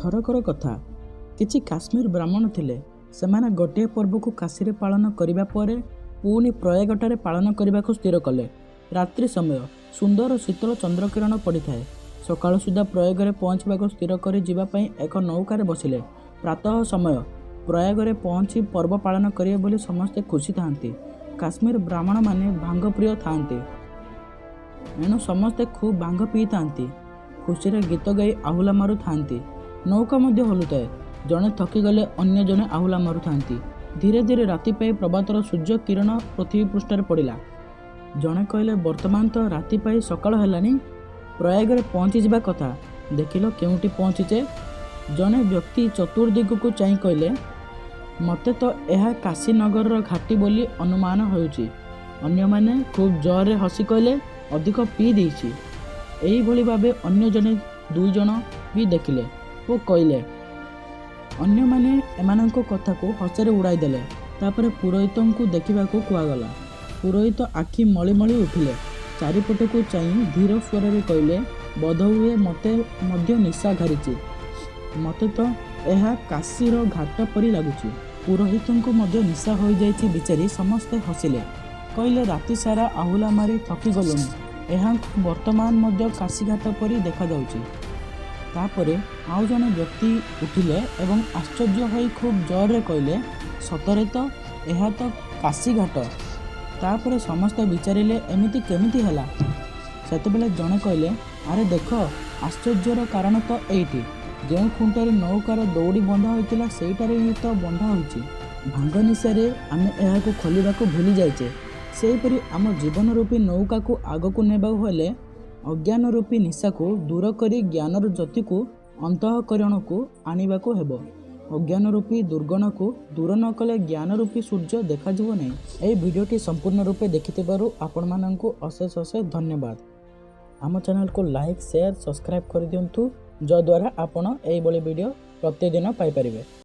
थरकर कथा किछि काश्मीर ब्राह्मण थिले। सेमाने गोटे पर्व को काशी पालन करिबा परे पुणी प्रयागटारे पालन करने को स्थिर कले। रात्रि समय सुंदर शीतल चंद्रकिरण पड़ी थाए। सकाळ सुधा प्रयागरे पहुँचवाक स्थिर कर जीवाई एक नौकार बसिले। प्रातः समय प्रयागरे पहुँची पर्व पालन करिए बोली समस्ते खुशी थांती। काश्मीर ब्राह्मण माने भांग प्रिय थांती, एणु समस्ते खूब भांग पी थांती। खुशी रे गीत गाई आहुला मारु थांती। नौका मध्य हलुताए। जड़े थकी गले अन्य जने आहुला मारु थांती। धीरे धीरे राति पाई प्रभातर सूर्य किरण पृथ्वी पृष्ठ पड़ा। जड़े कहले वर्तमान तो राति पाई सकाळ हेलानी, प्रयागरे पहुँची जावा कथा, देखिल केउटी पहुँचीचे। जड़े व्यक्ति चतुर्दिग को चाई कहले मते तो यह काशीनगर घाटी बोली अनुमान होउची। अन्य माने खूब जोर रे हसी कहले अधिक पी देइछि। एही भली भाबे अन्य जने दुई जन भी देखिले ओ कहले। अन्य माने एमानंको कथा को हसरे उड़ाई देले। तापर पुरोहित को देखा कुआगला। पुरोहित आखि मली मली उठिले। चारिपट को चाई धीर स्वर रे कहले बोधहुए मते मध्य निशा घारिछि। मते तो यह काशीर घाट परी लगुछि। पुरोहित को मध्य निशा हो जाइछि बिचारी। समस्ते हसिले, कहले राति सारा आहुला मारी थकी गलुनी। यहाँ वर्तमान मध्य काशी घाट परी देखा जाउछि। तापरे आउ जने व्यक्ति उठिले एवं आश्चर्य होई खूब जोर रे कहले सतरे तो यह तो काशी घाट। तापरे समस्त विचारिले एमिति केमिति हला। सेतेबेले जने कहले अरे देख आश्चर्यर कारण तो एइटी, जो खुंटारे नौकार दौड़ी बंधा होइतिला सेइटारे ही तो बंधा होइछि। भांग निशारे आमे एहाको खोलिबाको भूली जाइछे। सेहीपरि आम जीवन रूपी नौका को आगको नेबाकु हेले अज्ञान रूपी निशा को दूर करी ज्ञानर ज्योति को अंतःकरण को आनिबाकु हेबो। अज्ञान रूपी दुर्गुण को दूर न कले ज्ञान रूपी सूर्य देखाଯିब नहीं। एही भिडियोटी संपूर्ण रूपे देखिथिबारु आपण माननकु अशेष अशेष धन्यवाद। आम चैनल को लाइक शेयर सब्सक्राइब कर दियंतु, जो द्वारा आपण एही बळी वीडियो प्रतिदिन पाई परिबे।